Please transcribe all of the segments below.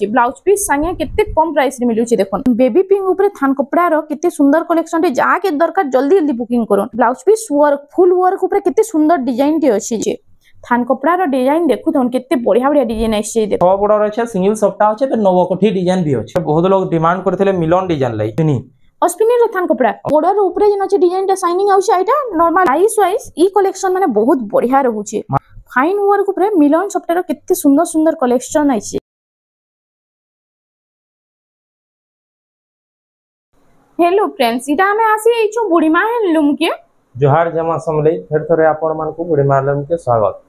Blouse piece संगे केते कम price रे मिलुची देखो बेबी पिंक ऊपर थान कपड़ा रो केते सुंदर कलेक्शन रे जा के दरकार जल्दी जल्दी बुकिंग करो। Blouse piece work full work ऊपर केते सुंदर डिजाइन टे अछि जे थान कपड़ा रो डिजाइन देखु थन केते बढ़िया बढ़िया डिजाइन आछे देखो सब बड़ा रहछे सिंगल सप्ताह अछि त नवकोठी डिजाइन भी अछि। बहुत लोग डिमांड करथिले मिलन डिजाइन लाई अस्पिनी रो थान कपड़ा बॉर्डर ऊपर जन अछि डिजाइन टा शाइनिंग आउछ आइटा नॉर्मल आइस वाइज ई कलेक्शन माने बहुत बढ़िया रहउची। फाइन वर्क ऊपर मिलन सप्ताह रो केते सुंदर सुंदर कलेक्शन आछे। हेलो फ्रेंड्स इटा हमें आसी एचो बुढ़ीमा हैंडलूम के जोहार जमा समले फिर थोरे आपण मान को बुढ़ीमा हैंडलूम के स्वागत।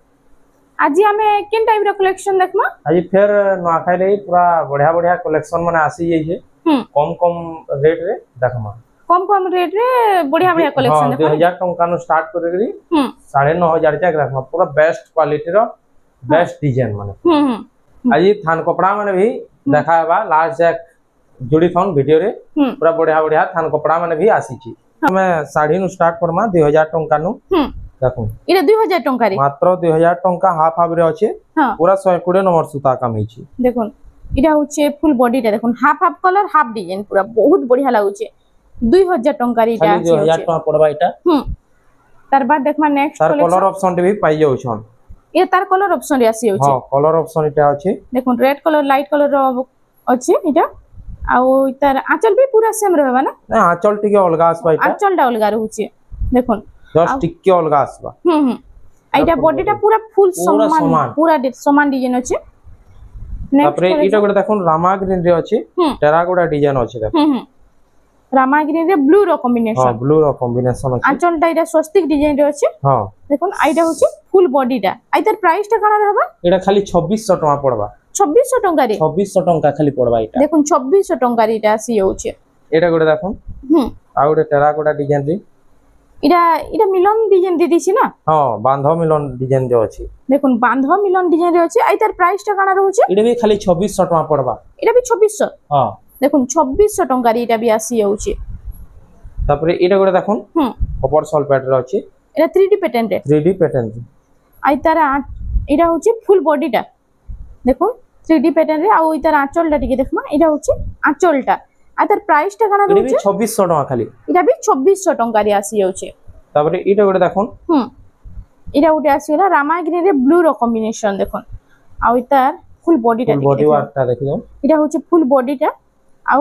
आज हमें किन टाइप रो कलेक्शन देखमा आज फिर नवाखाई रे पूरा बढ़िया बढ़िया कलेक्शन माने आसी जाई छे कम कम रेट रे देखमा कम रेट रे बढ़िया बढ़िया कलेक्शन देखो 2000 टंका नो स्टार्ट करगरी 9500 तक देखमा पूरा बेस्ट क्वालिटी रो बेस्ट डिजाइन माने आज थान कपड़ा माने भी देखाबा लास्ट जाक जोड़ी थन वीडियो रे पूरा बढ़िया बढ़िया थान कपड़ा माने भी आसी छी। हमें साड़ी नु स्टार्ट करमा 2000 टंका नु देखो इरे 2000 टंका रे मात्र 2000 टंका हाफ हाफ रे अछि पूरा 120 नंबर सूता काम ही छी। देखो इरा होचे फुल बॉडी टा देखो half half colour half design पूरा बहुत बढ़िया लागुचे 2000 टंका रे इटा अछि 2000 टंका पड़बा इटा तार बाद देखमा नेक्स्ट तार कलर ऑप्शन भी पाई जाउ छन ये तार कलर ऑप्शन रे आसी होचे हां कलर ऑप्शन इटा अछि देखो रेड कलर लाइट कलर रो अछि इटा आउ तार आंचल भी पूरा सेम रहबा ना आंचल टिके अलगा आसबा इटा आंचल डा अलगा रहउचे देखो जस्ट टिके अलगा आसबा आइटा बॉडी टा पूरा फुल समान पूरा समान डिजाइन अछि। नेक्स्ट इटा गोटे देखो रामा ग्रीन रे अछि टेराकोटा डिजाइन अछि देखो रामा ग्रीन रे ब्लू रो कॉम्बिनेशन हां ब्लू रो कॉम्बिनेशन अछि आंचल टा इटा स्वस्तिक डिजाइन रे अछि हां देखो आइटा होछि फुल बॉडी टा आइतार प्राइस टा काना रहबा एटा खाली 2600 टका पड़बा 2600 टंका रे 2600 टंका खाली पड़बा इटा देखो 2600 टंका रे इटा आसी होछि एटा गोटे देखो आ गोटे टेराकोटा डिजाइन रे इटा मिलन डिजाइन दे दिछि ना हां बांधव मिलन डिजाइन जो अछि देखो बांधव मिलन डिजाइन रे अछि आइतार प्राइस टा काना रहउछि एटा भी खाली 2600 टका पड़बा एटा भी 2600 हां देखो 2600 टंका रे इटा भी आसी होछि। तापरे एटा गोटे देखो कपर सॉल पैटर्न रे अछि एटा 3D पैटर्न रे 3D पैटर्न रे आइतार एटा होछि फुल बॉडी टा देखो 3D पैटर्न रे आ इतार आंचल टा टिके देखमा एटा होछि आंचल टा आ तार प्राइस टा काना रहउछि 2600 टका खाली एटा भी 2600 टंका रे आसी होछि। तापरे एटा गोटे देखो एटा गोटे आसीला रामा ग्रीन रे ब्लू रो कॉम्बिनेशन देखो आ इतार फुल बॉडी टा बॉडी वर्क टा देखियो एटा होछि फुल बॉडी टा आ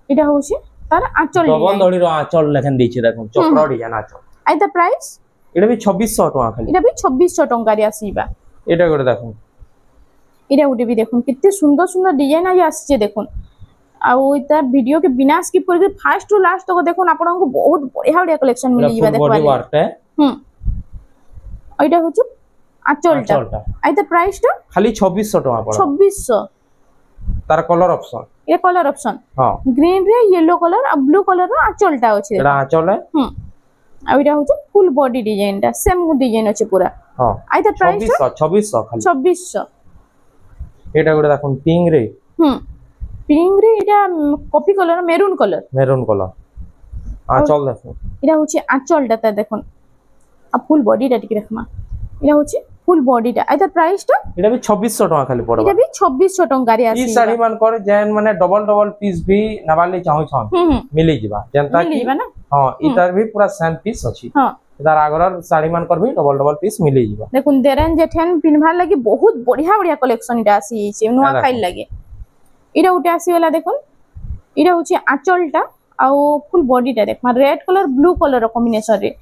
एटा होछि तार आंचल डबल दड़ी रो आंचल लेखन दैछि देखो चक्र डिजाइन आंचल आ तार प्राइस एटा भी 2600 टका खाली एटा भी 2600 टंका रे आसीबा। एटा गोटे देखो एटा उठे भी देखो कितने सुंदर सुंदर डिजाइन आज आछे देखो आउ इता वीडियो के बिना स्किप करके फास्ट टू लास्ट तक देखो आपन को बहुत बढ़िया बढ़िया कलेक्शन मिली जीवा देखबा बॉडी वर्क है एटा होछ आंचलटा आइता प्राइस टा खाली 2600 टका पड़ 2600 तार कलर ऑप्शन ये कलर ऑप्शन हां ग्रीन रे येलो कलर और ब्लू कलर रो आंचलटा अछि एटा आंचल है आ एटा होछ फुल बॉडी डिजाइन टा सेम डिजाइन अछि पूरा हां आइता प्राइस 2600 खाली 2600 एटा गोटे देखो पिंक रे पिंक रे एटा कॉफी कलर मेरून कलर आंचल देखो एटा होछि आंचलटा त देखो आ फुल बॉडी टा टिक देखमा एटा होछि फुल बॉडी टा आइता प्राइस टा एटा भी 2600 टका खाली पड़बा एटा भी 2600 टका रे आसी ई साड़ी मान कर जैन माने डबल डबल पीस भी नवाली चाहू छन मिली जिबा जनता की हां इतार भी पूरा सेम पीस अछि हां इतार आगरर साड़ी मान कर भी डबल डबल पीस मिली जिबा देखुन देरन जेठन पिनभार लागि बहुत बढ़िया बढ़िया कलेक्शन इटा आसी छै नुवा खाइल लागि इटा उटे आसी वाला देखुन इटा होछि आंचलटा आ फुल बॉडी टा देखमा red colour blue colour combination रे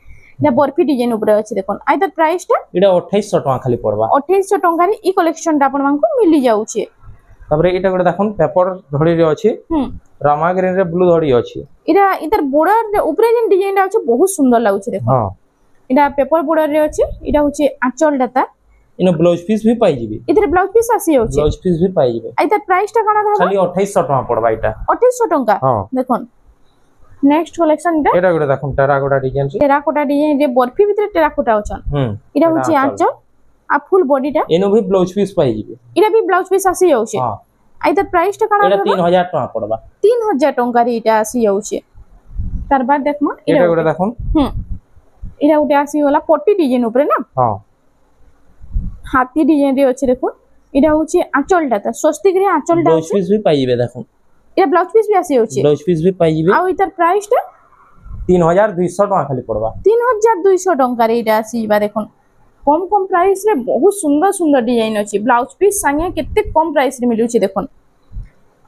ना बर्फी डिजाइन ऊपर अछि देखुन आइता प्राइस टा इटा 2800 टका खाली पड़बा 2800 टका रे ई कलेक्शन टा आपन मान को मिली जाउ छै। तबरे इटा गोटे देखुन पेपर धड़ी रे अछि रामा ग्रीन रे ब्लू धड़ी अछि इटा इधर बॉर्डर रे ऊपर जेन डिजाइन टा अछि बहुत सुंदर लागु छै देखो हां इटा पेपर बॉर्डर रे अछि इटा होछि आंचल डाटा इनो ब्लाउज पीस भी पाई जिबे इधर ब्लाउज पीस आसी होछि ब्लाउज पीस भी पाई जिबे आइता प्राइस टा काना रहबा खाली 2800 टका पड़बा इटा 2800 टका हां देखो नेक्स्ट कलेक्शन टा एटा गोटे देखो टेराकोटा डिजाइन रे बर्फी भीतर टेराकोटा अछन इटा होछि आंचल आ फुल बॉडी टा इनो भी ब्लाउज पीस पाई जिबे इटा भी ब्लाउज पीस आसी होछि हां आइता प्राइस टा काना रहबा 3000 टका पड़बा 3000 टका रे इटा आसी होछि। तार बाद देखमा एटा गोटे देखो इटा गोटे आसी होला पट्टी डिजाइन ऊपर ना हां हाथी डिजाइन रे अछि देखो এটা হচ্ছে আঁচলটা তা স্বস্তিক রে আঁচলটা ব্লাউজ পিস भी পাইবে দেখুন এটা ব্লাউজ পিস বি আসি হচ্ছে ব্লাউজ পিস भी পাইবে আর এটার প্রাইসটা 3200 টাকা খালি পড়বা 3200 টঙ্কার এইটা আসিবা দেখুন কম কম প্রাইস রে বহুত সুন্দর সুন্দর ডিজাইন আছে ব্লাউজ পিস সাঙ্গে কেতে কম প্রাইস রে মিলুছি দেখুন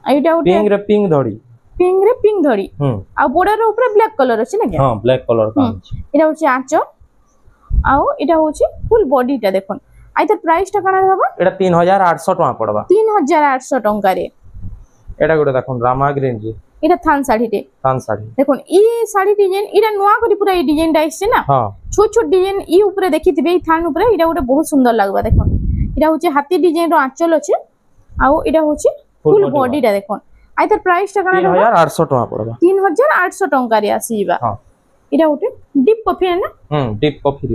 এইটা ওটা পিঙ্ক ধড়ি পিঙ্ক ধড়ি আর বর্ডার উপরে ব্ল্যাক কালার আছে নাকি হ্যাঁ ব্ল্যাক কালার কাম আছে এটা হচ্ছে আঁচল আর এটা হচ্ছে ফুল বডিটা দেখুন আইতার প্রাইসটা কানা হবে এটা 3800 টাকা পড়বা 3800 টঙ্কারে এটা গোটে দেখুন রামা গ্রিন জি এটা থান শাড়িতে থান শাড়ি দেখুন এই শাড়ি ডিজাইন এটা নয়া করে পুরা এই ডিজাইনটা আসছে না হ্যাঁ ছোট ছোট ডিজাইন ই উপরে দেখিতিবে এই থান উপরে এটা গোটে বহুত সুন্দর লাগবা দেখুন এটা হচ্ছে হাতি ডিজাইনর আঁচল আছে আর এটা হচ্ছে ফুল বডিটা দেখুন আইতার প্রাইসটা কানা হবে 3800 টাকা পড়বা 3800 টঙ্কারে আসিবা হ্যাঁ এটা ওটে ডিপ কফি না deep coffee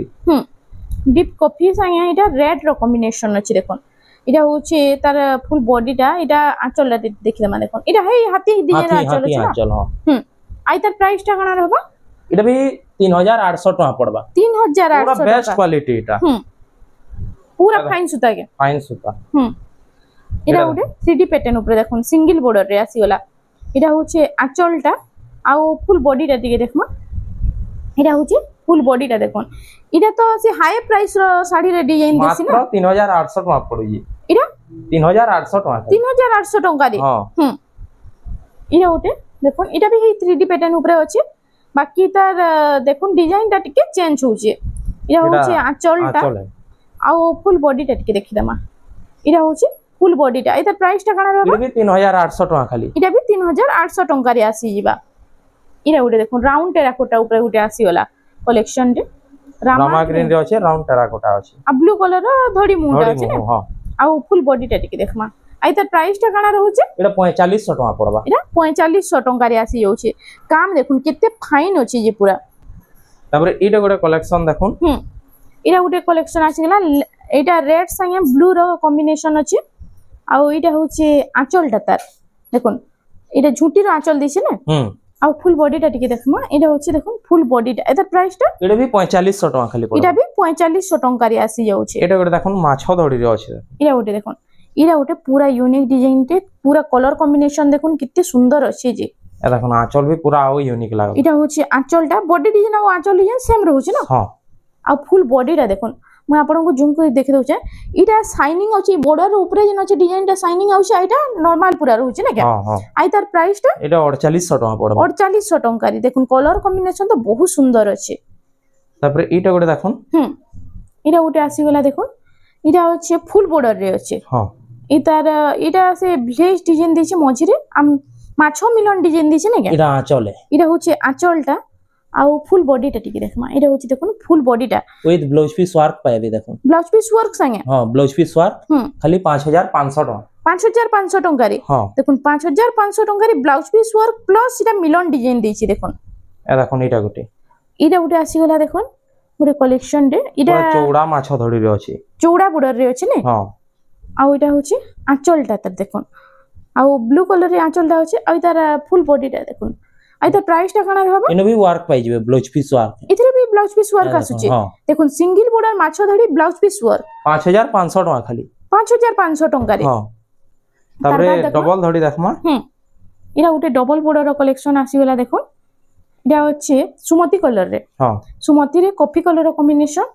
deep coffee Sange এটা রেড র কম্বিনেশন আছে দেখুন এটা হচ্ছে তার ফুল বডিটা এটা আঁচলটা দেখিলাম দেখুন এটা হেই হাতি ডিজাইন আঁচল আছে না আঁচল আই তার প্রাইসটা কানা হবে এটা भी 3800 টাকা পড়বা 3800 পুরা বেস্ট কোয়ালিটি এটা পুরা ফাইন সুতা কে ফাইন সুতা এটা ওটে 3D প্যাটার্ন উপরে দেখুন সিঙ্গেল বর্ডার রে আসিগলা এটা হচ্ছে আঁচলটা আর ফুল বডিটা দিকে দেখমা এটা হচ্ছে ফুল বডিটা দেখুন এটা তো সে হাই প্রাইস র শাড়ি রে ডিজাইন দিছি না মাত্র 3800 টাকা পড়ুজি এটা 3800 টাকা 3800 টাকা রে এটা ওটে দেখুন এটা भी 3D প্যাটার্ন উপরে আছে বাকি তার দেখুন ডিজাইনটা টিকে চেঞ্জ হচ্ছে এটা হচ্ছে আঁচলটা আর ফুল বডিটা টিকে দেখি দেমা এটা হচ্ছে ফুল বডিটা এটা প্রাইসটা কানা হবে এটা भी 3800 টাকা খালি এটা भी 3800 টাকা রে আসি যাবা এটা উঠে দেখুন রাউন্ড টেরাকোটা উপরে উঠে আসিওলা কলেকশন রে রামা গ্রিন রে আছে রাউন্ড টেরাকোটা আছে আর ব্লু কালার ধড়ি মুটা আছে না আর ফুল বডিটা টিকে দেখমা আই তার প্রাইসটা কানা রহুছে এটা 4500 টাকা পড়বা এটা 4500 টাকা রে আসি যাচ্ছে কাম দেখুন কেতে ফাইন আছে যে পুরা তারপরে এইটা গোটে কালেকশন দেখুন এটা গোটে কালেকশন আছে গলা এটা রেড সঙ্গে ব্লু র কম্বিনেশন আছে আর এটা হচ্ছে আঁচলটা তার দেখুন এটা ঝুটির আঁচল দিছে না আর ফুল বডিটা টিকে দেখমা এটা হচ্ছে দেখুন ফুল বডিটা এটা প্রাইসটা এটা भी 4500 টাকা খালি পড়বা এটা भी 4500 টাকা রে আসি যাচ্ছে এটা গোটে দেখুন মাছ ধড়ি রে আছে এটা ওটে দেখুন এটা ওটে পুরা ইউনিক ডিজাইনতে পুরা কালার কম্বিনেশন দেখুন কিতে সুন্দর আছে যে এ দেখুন আঁচল भी পুরা আও ইউনিক লাগে এটা হচ্ছে আঁচলটা বডি ডিজাইন আর আঁচল ডিজাইন সেম রହୁছে না হ্যাঁ আর ফুল বডিটা দেখুন मैं आपको जूम कर देखि दउचे इटा शाइनिंग अछि बॉर्डर ऊपर जेन अछि डिजाइन टा शाइनिंग आउछ एटा नॉर्मल पूरा रहउछ ना क्या हां हां आई तार प्राइस टा एटा 4800 टाका पड़बा 4800 टंका रे देखुन कलर कॉम्बिनेशन तो बहुत सुंदर अछि तापर एटा गोटे देखुन एटा उटे आसी गला देखुन एटा अछि फुल बॉर्डर रे अछि हां ई तार एटा से विलेज डिजाइन दिछि मझी रे माछो मिलन डिजाइन दिछि ना क्या एटा आंचल है एटा होछि आंचलटा आउ फुल बॉडीटा टिके देखमा एटा होछि देखुन फुल बॉडीटा विथ ब्लाउज पीस वर्क पाएबे देखुन ब्लाउज पीस वर्क संगे हां ब्लाउज पीस वर्क खाली 5500 टाका 5500 टंका रे हां देखुन 5500 टंका रे blouse piece work plus iota मिलन डिजाइन देछि देखुन ए देखुन एटा उटे आसी गला देखुन गोटे कलेक्शन रे एटा चौड़ा माछ धड़ी रे अछि चौड़ा बॉर्डर रे अछि ने हां आ एटा होछि आंचलटा त देखुन आ ब्लू कलर रे आंचलटा होछि आ तार फुल बॉडीटा देखुन आई तो प्राइस टा काना रहबा इनो भी वर्क पाइ जेबे ब्लाउज पीस वर्क इथरे भी ब्लाउज पीस वर्क आसुची देखुन सिंगल बॉर्डर माछो धड़ी ब्लाउज पीस वर्क 5500 टाका खाली 5500 टंका रे हां तारे डबल धड़ी देखमा इरा उटे डबल बॉर्डर कलेक्शन आसी गला देखुन इरा होचे सुमति कलर रे हां सुमति रे कॉफी कलर कॉम्बिनेशन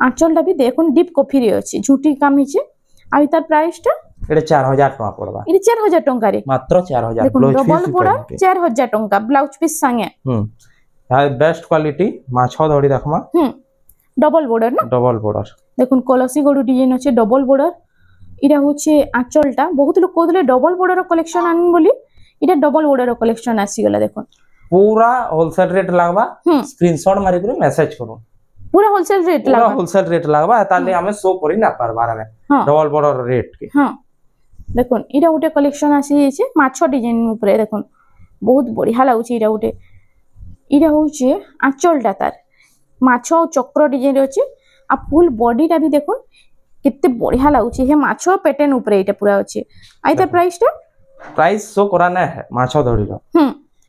आंचलटा भी देखुन डीप कॉफी रे अछि झूठी काम हिचे आ तार प्राइस टा एटा 4000 टका पड़बा इरे 4000 टंका रे मात्र 4000 ब्लाउज डबल बॉर्डर 4000 टंका ब्लाउज पीस संगे हाय बेस्ट क्वालिटी माछो धड़ी देखमा डबल बॉर्डर ना डबल बॉर्डर देखुन कलसी गोडू डिजाइन अछि डबल बॉर्डर इरा होचे आंचलटा बहुत लोग कोदले डबल बॉर्डर कलेक्शन आन बोली इरा डबल बॉर्डर कलेक्शन आसी गला देखुन पूरा होलसेल रेट लागबा स्क्रीनशॉट मारि के मैसेज करू पूरा होलसेल रेट लागबा ताले हमें शो करी ना परबार में डबल बॉर्डर रेट के हां देखुन इरा उटे कलेक्शन आसी जेছে माछो डिजाइन ऊपर देखुन बहुत बढ़िया लागुची इरा उटे इरा होचे आंचलटा तार माछो चक्र डिजाइन अछि आ फुल बॉडीटा भी देखुन कितने बढ़िया लागुची हे माछो पैटर्न ऊपर एटा पूरा अछि आइ तार प्राइस शो कराना है माछो धड़ी रो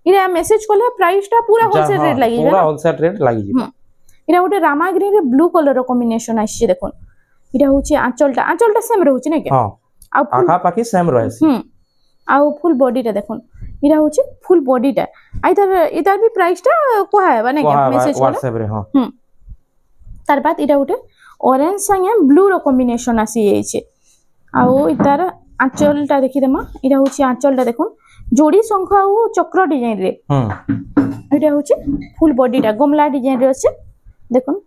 इरा मैसेज कोले प्राइस टा पूरा होलसेल रेट लागी पूरा होलसेल रेट लागी जी इरा उटे रामा ग्रीन रे ब्लू कलर रो कॉम्बिनेशन आछि देखुन इटा होची आंचलटा सेम रहउची नै के हां आ फुल आखा पाखी सेम रहसी आ फुल बॉडीटा देखुन इटा होची फुल बॉडीटा इधर भी प्राइसटा कोहा हेबा नै के मेसेज व्हाट्सएप रे हां तार बाद इटा उठे ऑरेंज संगे ब्लू रो कॉम्बिनेशन आसी जाइछे आ इतार आंचलटा देखि देमा इटा होची आंचलटा देखुन जोड़ी शंख आ चक्र डिजाइन रे इटा होची फुल बॉडीटा गमला डिजाइन रे अछि देखुन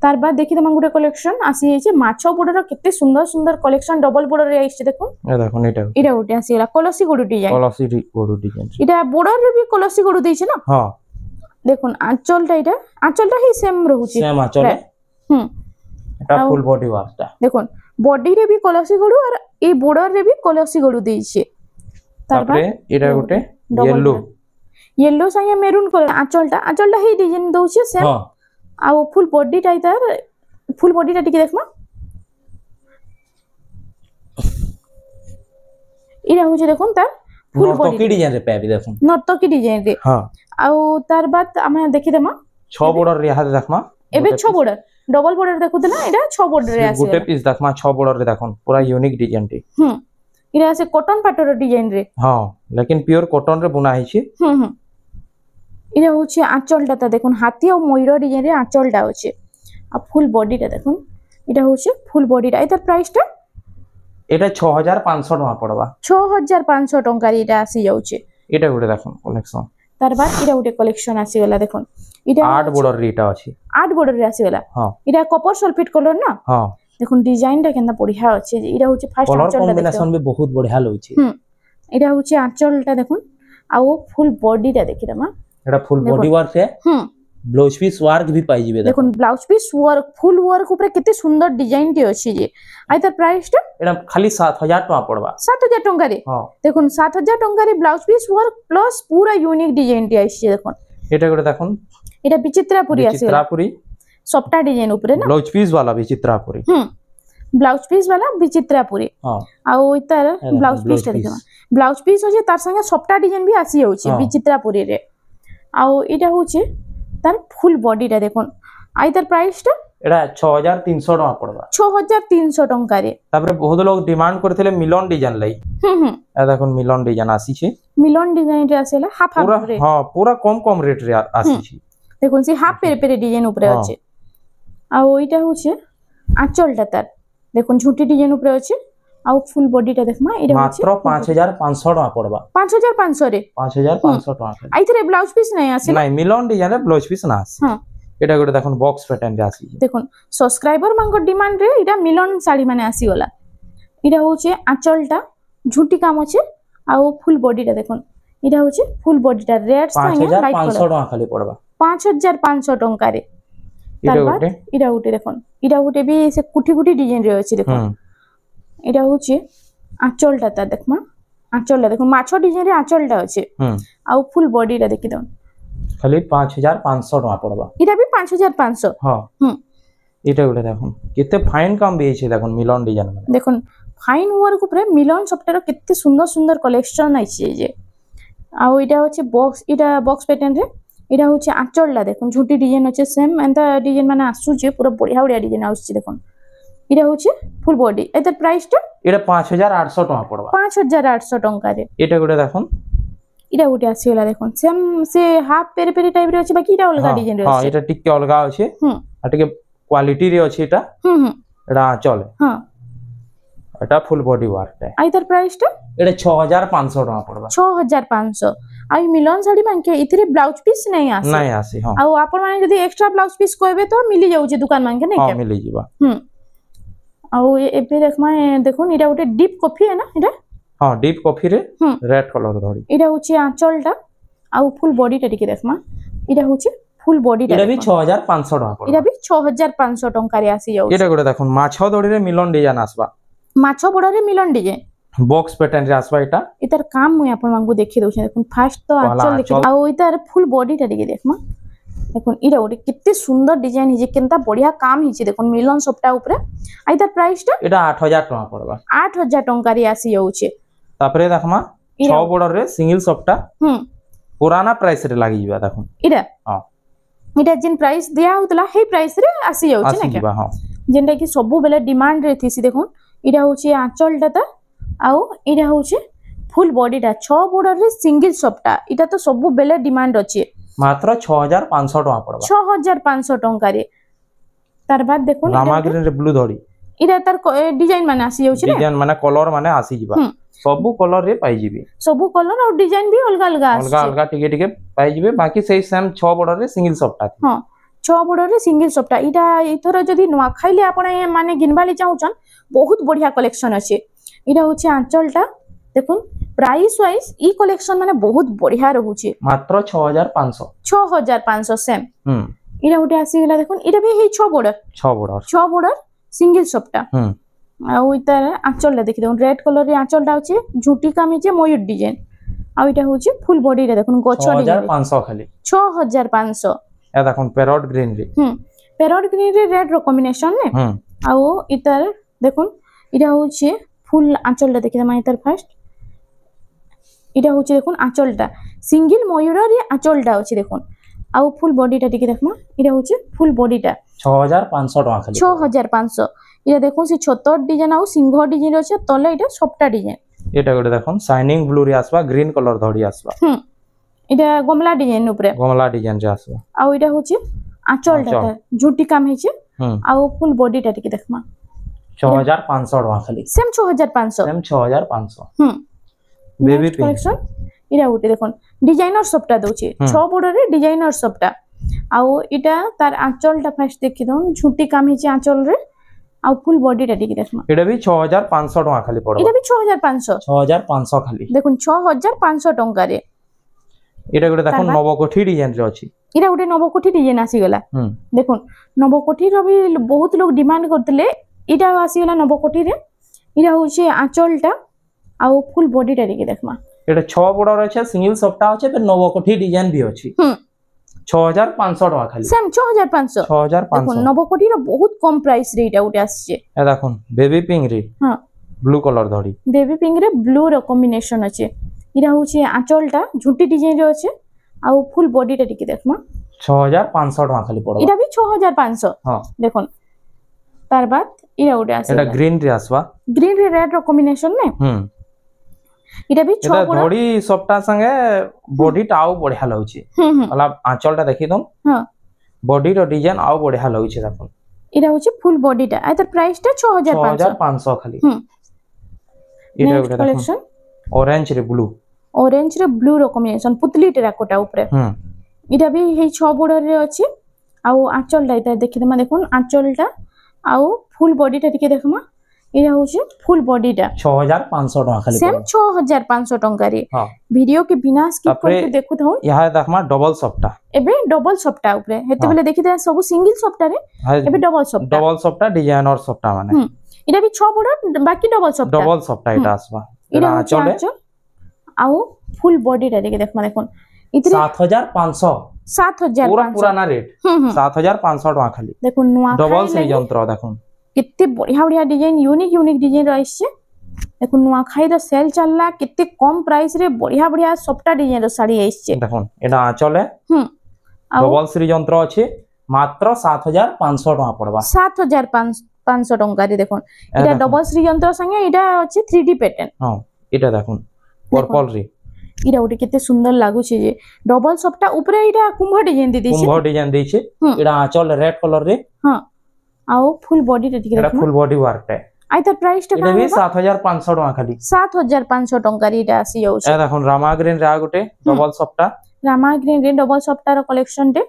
तार बाद देखि देमा गुटे कलेक्शन आसी जाइछे माछो बॉर्डर रो केते सुंदर सुंदर कलेक्शन डबल बॉर्डर रे आइछे देखुन ए देखुन इटा उठे आसी गेला कलसी गोडू डिजाइन डिजाइन इटा बॉर्डर रे भी कलसी गोडू दैछे ना हां देखुन आंचलटा ही सेम रहउची सेम आंचल এটা ফুল বডি ওয়ার্কটা দেখুন বডি রে भी কলসি গড়ু আর এই বর্ডার রে भी কলসি গড়ু দেইছে তারপরে এটা গোটে येलो संगे मेरून कलर आंचलटा ही डिजाइन दउছে सेम हां आ फुल बॉडीटा इधर फुल बॉडीटा टिके देखमा इरा होचे देखुन तार फुल बॉडी नर्तकी डिजाइन रे पाबी देखुन नर्तकी डिजाइन रे हां आ तार बाद आमे देखि देमा 6 बॉर्डर रे हाथ देखमा एबे 6 बॉर्डर डबल बॉर्डर देखुते ना एटा 6 बॉर्डर रे आसे गुटे पीस देखमा 6 बॉर्डर रे देखुन पूरा यूनिक डिजाइन टी इरा आसे कॉटन पैटर्न डिजाइन रे हां लेकिन प्योर कॉटन रे बुना हिची इरा होची आंचलटा ता देखुन हाथी और मयूर डिजाइन रे आंचलटा होची आ फुल बॉडीटा देखुन इटा होची फुल बॉडीटा इधर प्राइसटा এটা 6500 টাকা পড়বা 6500 টাকা এটা আসি যাচ্ছে এটা গুটে দেখুন কালেকশন তার বাদ এটা গুটে কালেকশন আসি গলা দেখুন এটা 8 বর্ডর রিটা আছে 8 বর্ডর রে আসি গলা हां এটা কপার সলফেট কালার না हां দেখুন ডিজাইনটা কেনটা বঢ়িয়া আছে এটা হচ্ছে ফার্স্ট कलर আঁচলটা कॉम्बिनेशन भी बहुत बढ़िया लउची এটা হচ্ছে আঁচলটা দেখুন আর ফুল বডিটা দেখি দমা এটা ফুল বডি ওয়ার্ক है ब्लाउज पीस वर्क भी पाई जिवे দেখুন ব্লাউজ পিস ওয়ার্ক ফুল ওয়ার্ক উপরে কেতে সুন্দর ডিজাইনটি আছে যে আই তার প্রাইসটা এটা খালি 7000 টাকা পড়বা 7000 টাকা রে हां দেখুন 7000 টাকা রে ব্লাউজ পিস ওয়ার্ক প্লাস পুরা ইউনিক ডিজাইনটি আছে দেখুন এটা গুটে দেখুন এটা বিচিত্রাপুরি আছে বিচিত্রাপুরি সবটা ডিজাইন উপরে না ব্লাউজ পিস वाला বিচিত্রাপুরি ব্লাউজ পিস वाला বিচিত্রাপুরি हां আর ওইটার ব্লাউজ পিসটা দেখুন ব্লাউজ পিস আছে তার সঙ্গে সবটা ডিজাইন भी আসি যাচ্ছে বিচিত্রাপুরি রে আর এটা হচ্ছে তার ফুল বডিটা দেখুন আই তার প্রাইসটা এটা 6300 টাকা পড়বা 6300 টাকা রে তারপরে বহুত লোক ডিমান্ড করতেলে মিলন ডিজাইন লাই এ দেখুন মিলন ডিজাইন আসিছে মিলন ডিজাইন রে আসেলা হাফ হাফ রে হ্যাঁ পুরা কম রেট রে আসিছে দেখুন সে হাফ পেরে ডিজাইন উপরে আছে আর ওইটা হচ্ছে আঁচলটা তার দেখুন ঝুটি ডিজাইন উপরে আছে আর ফুল বডিটা দেখমা এটা হচ্ছে মাত্র 5500 টাকা পড়বা 5500 রে 5500 টাকা আইথরে ব্লাউজ পিস নাই আছে নাই মিলন ডিজাইন ব্লাউজ পিস না আছে হ্যাঁ এটা গুটে দেখুন বক্স প্যাটার্ন রে আসিছে দেখুন সাবস্ক্রাইবার মাঙ্ক ডিমান্ড রে এটা মিলন শাড়ি মানে আসি গলা এটা হচ্ছে আঁচলটা ঝুটি কাম আছে আর ফুল বডিটা দেখুন এটা হচ্ছে ফুল বডিটা রেড সাইন লাইট 5500 টাকা খালি পড়বা 5500 টাকা রে এটা উঠে দেখুন এটা উঠে বি সে কুটি ডিজাইন রে আছে দেখুন এটা হচ্ছে আঁচলটা তা দেখমা আঁচলটা দেখুন মাছ ডিজাইন রে আঁচলটা আছে আর ফুল বডিটা দেখি দাও খালি 5500 টাকা পড়বা এটা বি 5500 হ্যাঁ এটা গুটে দেখুন কেতে ফাইন কাম বেইছে দেখুন মিলন ডিজাইন মানে দেখুন ফাইন ওয়ার্ক উপরে মিলন সফটওয়্যার কেতে সুন্দর সুন্দর কালেকশন আছে যে আর এটা হচ্ছে বক্স প্যাটার্ন রে এটা হচ্ছে আঁচলটা দেখুন ঝুটি ডিজাইন আছে সেম এন্তা ডিজাইন মানে আসুছে পুরো বড়িয়া ডিজাইন আসছে দেখুন এটা হচ্ছে ফুল বডি এটার প্রাইসটা এটা 5800 টাকা পড়বা 5800 টাকা রে এটা গুটে দেখুন এটা গুটে আসিলা দেখুন সেম সে হাফ পেরে টাইপ রে আছে বাকি এটা অলগা ডিজাইন রে আছে হ্যাঁ এটা টিকে অলগা আছে আর টিকে কোয়ালিটি রে আছে এটা এটা চলে হ্যাঁ এটা ফুল বডি ওয়ার্ক রে আইতার প্রাইসটা এটা 6500 টাকা পড়বা 6500 আই মিলন শাড়ি মানকে ইথরে ব্লাউজ পিস নাই আসে নাই আসে হ্যাঁ আর আপন মানে যদি এক্সট্রা ব্লাউজ পিস কইবে তো মিলি যাউছে দোকান মানকে নাই হ্যাঁ মিলি ଯିବା ଆଉ ଏବେ ଦେଖମା ଦେଖୁন এটা ଗୋଟେ ডিপ কফি है ना এটা हां डीप कॉफी रे रेड कलर धरी এটা হচ্ছে আঁচলটা আর ফুল বডিটা টিকে দেখমা এটা হচ্ছে ফুল বডিটা এটা भी 6500 টাকা পড়বা এটা भी 6500 টাকা রে আসি যাউছে এটা গুটে দেখুন মাছ দড়ি রে মিলন ডিজাইন আসবা মাছ বড়রে মিলন ডিজাইন বক্স প্যাটার্ন রে আসবা এটা এটার কাম মুই আপন মানকু দেখি দউছে দেখুন ফার্স্ট তো আঁচল দেখি আর ওইটার ফুল বডিটা টিকে দেখমা দেখুন এটা ওটা কেতে সুন্দর ডিজাইন হিজে কেনতা বড়িয়া কাম হিজে দেখুন মিলন সবটা উপরে আই তার প্রাইসটা এটা 8000 টাকা পড়বা 8000 টাকা রে আসি যাউছে তারপরে দেখমা 6 বর্ডর রে সিঙ্গেল সবটা পুরানা প্রাইস রে লাগি যাবা দেখুন এটা হ্যাঁ এটা যেন প্রাইস দেয়া হতলা সেই প্রাইস রে আসি যাউছে না আসি যাবা হ্যাঁ जेनटा कि सब बेले डिमांड रे थीसी देखुन इटा होची आंचलटा ता आउ इटा होची फुल बॉडीटा 6 बॉर्डर रे सिंगल सपटा इटा तो सब बेले डिमांड अछि मात्र 6500 टका पड़बा 6500 टंका रे तार बाद देखुन रामा ग्रीन रे ब्लू धड़ी इटा तार डिजाइन माने आसी जाउछि रे डिजाइन माने कलर माने आसी जिबा सब कलर रे पाई जिबी सब कलर और डिजाइन भी अलग अलग आसी अलग अलग टिके टिके पाई जिबे बाकी सेही सेम 6 बॉर्डर रे सिंगल सपटा हां 6 बॉर्डर रे सिंगल सपटा इटा इथर जदी नुआ खाइले आपण माने गिनबाली चाहुचन बहुत बढ़िया कलेक्शन अछि इटा होछि आंचलटा देखुन प्राइस वाइज ई कलेक्शन माने बहुत बढ़िया रहउछि मात्र 6500 सेम इटा उठे आसी गेला देखुन इटा भी हे 6 बॉर्डर सिंगल सपटा आ इतार आंचलटा देखि देखुन रेड कलर रे आंचलटा होछि झुटी काम जे मयूर डिजाइन आ इटा होछि फुल बॉडी रे देखुन गछ डिजाइन 6500 खाली 6500 ए देखुन पैरोट ग्रीन रे पैरोट ग्रीन रे रेड रो कॉम्बिनेशन ने आ इतार देखुन इटा होछि फुल आंचलटा देखि दमा इतार फर्स्ट इटा होछि देखुन आंचलटा सिंगल मयूर रे आंचलटा होछि देखुन आ फुल बॉडीटा टिके देखमा इटा होछि फुल बॉडीटा 6500 टका खाली 6500 इटा देखो से छतर डिजाइन आ सिंह डिजाइन अछि तले इटा सपटा डिजाइन एटा गोटे देखन शाइनिंग ब्लू रे आसबा ग्रीन कलर धड़ी आसबा इटा गमला डिजाइन ऊपर गमला डिजाइन रे आसबा आ इटा होछि आंचलटा झुटी काम हेछि आ फुल बॉडीटा टिके देखमा 6500 टका खाली सेम 6500 बेबी कलेक्शन इटा उठे देखन डिजाइनर सपटा दोछि 6 बॉर्डर रे डिजाइनर सपटा आ इटा तार आंचलटा फर्स्ट देखि दन झुटी काम हेछि आंचल रे आ फुल बॉडीटा टिके देखमा एटा भी 6500 टका खाली पड़बा एटा भी 6500 खाली देखुन 6500 टंका रे एटा गोटे देखुन नवकोठी डिजाइन रे अछि इरा गोटे नवकोठी डिजाइन आसी गेला देखुन नवकोठी रो भी बहुत लोग डिमांड करतले इटा आसी गेला नवकोठी रे इरा होछि आंचलटा आ फुल बॉडीटा टिके देखमा एटा 6 बॉर्डर अछि सिंगल सपटा अछि पे नवकोठी डिजाइन भी अछि 6500 टका खाली सेम 6500 देखुन नवकोठी रो बहुत कम प्राइस रे इटा उटे आछे ए देखुन बेबी पिंक रे हां ब्लू कलर धड़ी बेबी पिंक रे ब्लू रो कॉम्बिनेशन अछि इरा होछि आंचलटा झुटी डिजाइन रे अछि आ फुल बॉडीटा टिके देखमा 6500 टका खाली पड़बा इटा भी 6500 हां देखुन तार बाद इरा उटे आछे एटा ग्रीन रे आसबा ग्रीन रे रेड रो कॉम्बिनेशन ने इटा भी 6 बॉर्डर धड़ी सपटा संगे बॉडी टा आउ बढ़िया लागुची मतलब आंचलटा देखि दम हां बॉडी रो डिजाइन आउ बढ़िया लागुची देखुन इटा होछि फुल बॉडीटा आ तर प्राइस टा 6500 खाली इटा गोटे कलेक्शन ऑरेंज रे ब्लू रो कॉम्बिनेशन पुतली टेराकोटा ऊपर इटा भी हे 6 बॉर्डर रे अछि आ आंचलटा इता देखि दमा देखुन आंचलटा आ फुल बॉडीटा टिके देखमा इरा होछि फुल बॉडीटा 6500 टका खाली सेम 6500 टंका रे वीडियो के बिना स्किप करके देखु थौ यहा देखमा डबल सपटा एबे डबल सपटा ऊपर हेते बेले देखि दे सब सिंगल सपटा रे एबे डबल सपटा डिजाइनर सपटा माने इरा भी 6 बॉर्डर बाकी डबल सपटा इटा आसबा इरा आंचल आ फुल बॉडीटा देखे देखमा देखुन इतरे 7500 पूरा पुराना रेट 7500 टका खाली देखुन नुआ डबल से यंत्र देखुन कितने बढ़िया बढ़िया डिजाइन यूनिक डिजाइन रहिছে देखुन नुआ खाई द सेल चलला कितने कम प्राइस रे बढ़िया बढ़िया सपटा डिजाइन रो साड़ी आइছে देखुन एटा आंचल है डबल सीरीज यंत्र अछि मात्र 7500 टका पड़बा 7500 टका रे देखुन एटा डबल सीरीज यंत्र संगे एटा अछि 3D पैटर्न हां एटा देखुन पर्पल रे इरा उटे कितने सुंदर लागु छे जे डबल सपटा ऊपर एटा कुंभ डिजाइन दे दिछे कुंभ डिजाइन दै छे एटा आंचल रेड कलर रे हां आओ फुल बॉडी टा टिके देखमा फुल बॉडी वर्क टा आई त प्राइस टा एटा भी 7500 टका खाली 7500 टका रीटा आसी जाउ ए देखुन रामा ग्रीन रा गोटे डबल सपटा रामा ग्रीन रे डबल सपटा रो कलेक्शन टे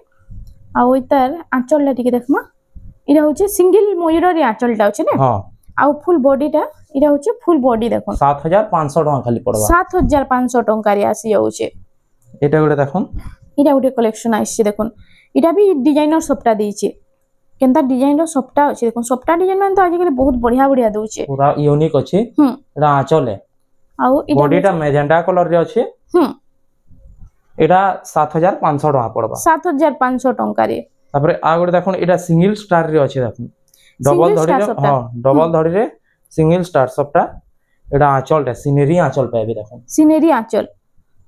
आ इतर आंचल ला टिके देखमा इरा होचे सिंगल मयूर रे आंचल टा होचे ने हां आ फुल बॉडी टा इरा होचे फुल बॉडी देखुन 7500 टका खाली पड़बा 7500 टका रे आसी जाउ छे एटा गोटे देखुन इरा गोटे कलेक्शन आइছে देखुन इरा भी डिजाइनर सपटा देइছে केनता डिजाइन रो सपटा अछि देखुन सपटा डिजाइन में तो आज के बहुत बढ़िया बढ़िया दोचे पूरा यूनिक अछि एटा आंचल है आ बॉडी टा मेजेंटा कलर रे अछि एटा 7500 टका पड़बा 7500 टका रे तापर आ गोटे देखुन एटा सिंगल स्टार रे अछि देखुन डबल धड़ी रे हां डबल धड़ी रे सिंगल स्टार सपटा एटा आंचल टा सिनेरी आंचल पाबे देखुन सिनेरी आंचल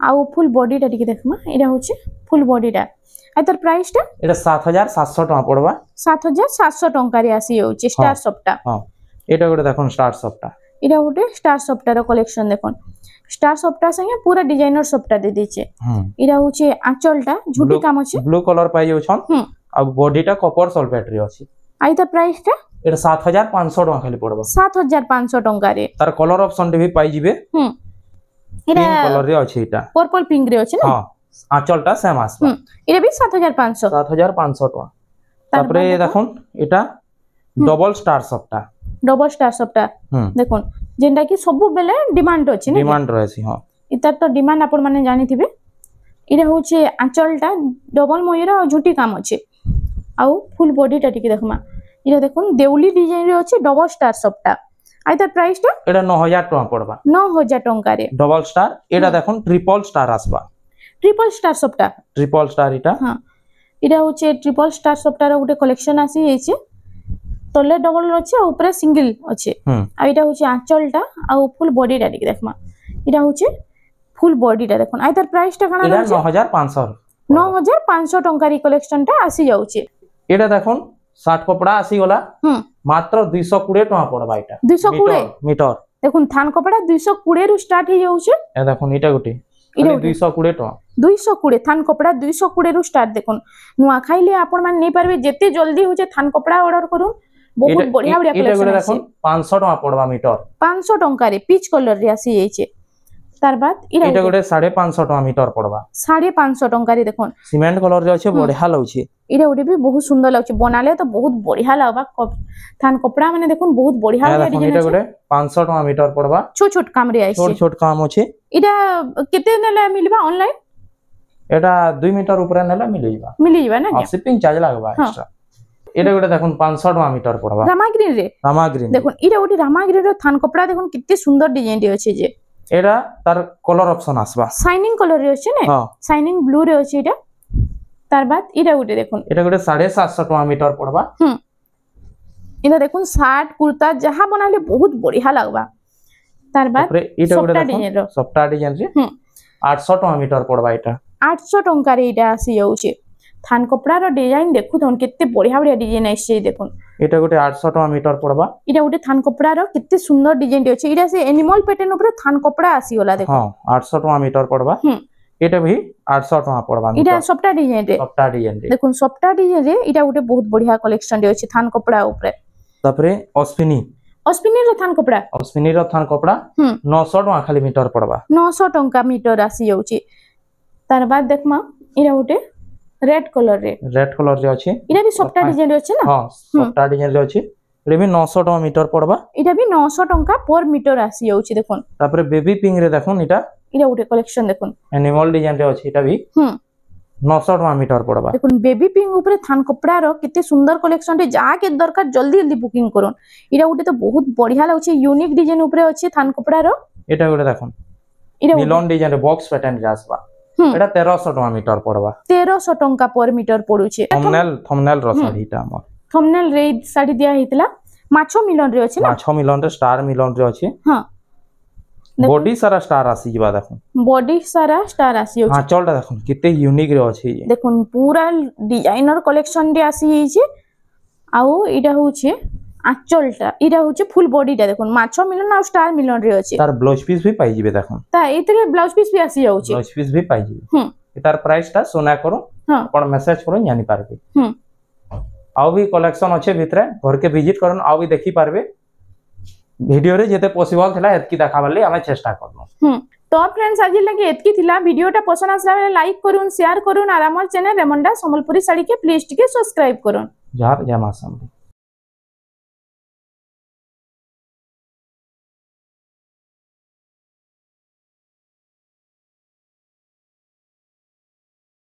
आ फुल बॉडी टा टिके देखमा एटा होछि ফুল বডিটা আর তার প্রাইসটা এটা 7700 টাকা পড়বা 7700 টঙ্কারে আসি যাচ্ছে স্টার শপটা হ্যাঁ এটা গোটে দেখুন স্টার শপটা এটা গোটে স্টার শপটার কালেকশন দেখুন স্টার শপটা সঙ্গে পুরা ডিজাইনার শপটা দিয়ে দিয়েছে এটা হচ্ছে আঁচলটা ঝুটি কাম আছে ব্লু কলর পাই যাউছন আর বডিটা কপার সলফেটরি আছে আর তার প্রাইসটা এটা 7500 টাকা খালি পড়বা 7500 টঙ্কারে তার কলর অপশন টি ভি পাই জিবে এটা পিঙ্ক কলর রে আছে এটা পর্পল পিঙ্ক রে আছে না হ্যাঁ আঁচলটা সেম আসবে এটা বি 7500 টাকা তারপরে দেখুন এটা ডবল স্টার শপটা ডবল স্টার শপটা দেখুন যেটা কি সবু বেলে ডিমান্ড আছে না ডিমান্ড রয়েছে হ্যাঁ ইতার তো ডিমান্ড আপন মানে জানিথিবে এটা হচ্ছে আঁচলটা ডবল ময়ূর আর ঝুটি কাম আছে আউ ফুল বডিটা টিকে দেখমা এটা দেখুন দেউলি ডিজাইন রে আছে ডবল স্টার শপটা আর তার প্রাইসটা এটা 9000 টাকা পড়বা 9000 টঙ্কারে ডবল স্টার এটা দেখুন ট্রিপল স্টার আসবা ট্রিপল স্টার শপটা ট্রিপল স্টার এটা হ্যাঁ এটা হচ্ছে ট্রিপল স্টার শপটার গোটে কালেকশন আসি যাইছে তলে ডবল আছে আর উপরে সিঙ্গেল আছে আর এটা হচ্ছে আঁচলটা আর ফুল বডিটা টিকে দেখমা এটা হচ্ছে ফুল বডিটা দেখুন আর তার প্রাইসটা কানা এটা আছে 9500 টঙ্কার এই কালেকশনটা আসি যাচ্ছে এটা দেখুন শার্ট কপড়া আসি গলা মাত্র 220 টাকা পড়বা এটা 220 মিটার দেখুন থান কপড়া 220 রু স্টার্ট হই যাচ্ছে এ দেখুন এটা গুটি এটা 220 টাকা 220 থান কপড়া 220 রু স্টার্ট দেখুন নুয়া খাইলে আপন মানে নেই পারবে যেতে জলদি হচ্ছে থান কপড়া অর্ডার করুন বহুত বঢ়িয়া বঢ়িয়া কালেকশন আছে দেখুন 500 টাকা পড়বা মিটার 500 টঙ্কারে পিচ কলর রে আসি যাইছে তার বাদ এটা গোটে 550 টাকা মিটার পড়বা 550 টঙ্কারে দেখুন সিমেন্ট কলর রে আছে বঢ়িয়া লাগুছে এটা ওটা भी बहुत सुंदर लाଗୁছে বনালে তো বহুত বঢ়িয়া লাগবা থান কপড়া মানে দেখুন বহুত বঢ়িয়া ডিজাইন এটা গোটে 500 টাকা মিটার পড়বা ছোট ছোট কাম রে আইছে ছোট ছোট কাম আছে এটা কেতে নেলে মিলবা অনলাইন এটা 2 মিটার উপরে নেলে মিলিবা না শিপিং চার্জ লাগবা এক্সট্রা এটা গোটে দেখুন 500 টাকা মিটার পড়বা রামাগ্রিন রে দেখুন এটা ওটি রামাগ্রিন র থান কপড়া দেখুন কিতে সুন্দর ডিজাইন রে আছে যে এটা তার কলর অপশন আসবা শাইনিং কলর রে আছে না শাইনিং ব্লু রে আছে এটা তার বাদ এটা উঠে দেখুন এটা গোটে 750 টাকা মিটার পড়বা এটা দেখুন শার্ট কুর্তা যাহা বানালে বহুত বঢ়িয়া লাগবা তার বাদ এটা গোটে সফটা ডিজাইন রে 800 টাকা মিটার পড়বা এটা 800 টঙ্কারে এটা আসি যাচ্ছে থান কপড়ার ডিজাইন দেখু তখন কেতে বঢ়িয়া বঢ়িয়া ডিজাইন আসছে দেখুন এটা গোটে 800 টাকা মিটার পড়বা এটা গোটে থান কপড়ার কেতে সুন্দর ডিজাইন আছে এটা সে এনিমল প্যাটার্ন উপরে থান কপড়া আসি গলা দেখো হ্যাঁ 800 টাকা মিটার পড়বা এটা ভি 800 টাকা পড়বা এটা সফটা ডিজাইন রে দেখুন সফটা ডিজাইন রে এটা গোটে বহুত বঢ়িয়া কালেকশন রে আছে থান কপড়া উপরে তারপরে অস্পিনি র থান কপড়া 900 টাকা খালি মিটার পড়বা 900 টঙ্কা মিটার আসি যাচ্ছে তার বাদ দেখমা এটা গোটে রেড কলর রে আছে এটা भी সফটা ডিজাইন রে আছে না हां সফটা ডিজাইন রে আছে এটা भी 900 টাকা মিটার পড়বা এটা भी 900 টঙ্কা पर মিটার আসি যাচ্ছে দেখুন তারপরে বেবি পিঙ্ক রে দেখুন এটা ওটে কালেকশন দেখুন অ্যানিমাল ডিজাইন রে আছে এটা भी 900 টাকা মিটার পড়বা দেখুন বেবি পিঙ্ক উপরে থান কপড়া র কেতে সুন্দর কালেকশন রে যা কে দরকার জলদি জলদি বুকিং করুন এটা ওটে তো বহুত বঢ়িয়া লাগছে ইউনিক ডিজাইন উপরে আছে থান কপড়া র এটা ওটে দেখুন এটা মিলন ডিজাইন রে বক্স প্যাটার্ন রে আসবা এটা 1300 টাকা মিটার পড়বা 1300 টঙ্কা पर মিটার পড়ুছে থম্বনেল র শাড়িটা আমার থম্বনেল রে শাড়ি দিয়া হইতলা মাছো মিলন রে আছে না মাছো মিলন রে স্টার মিলন রে আছে হ্যাঁ বডি সারা স্টার আসি যা দেখুন বডি সারা স্টার আসি আছে আঁচলটা দেখুন কেতে ইউনিক রে আছে দেখুন পুরা ডিজাইনার কালেকশন রে আসি যাইছে আউ এটা হচ্ছে আঁচলটা এটা হচ্ছে ফুল বডিটা দেখুন মাছো মিলন আর স্টার মিলন রে আছে তার ব্লাউজ পিস भी পাই যাবে দেখুন তা এতরে ব্লাউজ পিস भी আসি যাচ্ছে ব্লাউজ পিস भी পাই যাবে তার প্রাইসটা সোনা করো আপন মেসেজ করুন জানি পারবে আউ भी কলেকশন আছে ভিতরে ঘরকে ভিজিট করুন আউ भी দেখি পারবে ভিডিও রে যেতে পসিবল থিলা এতকি দেখাবার লাগি আমি চেষ্টা করব তো फ्रेंड्स আজি লাগি এতকি থিলা ভিডিওটা পছন্দ আসলা বেলে লাইক করুন শেয়ার করুন আর আমার চ্যানেল রেমন্ডা সম্বলপুরি শাড়ি কে প্লিজ টিকে সাবস্ক্রাইব করুন জয় মা সম্বল।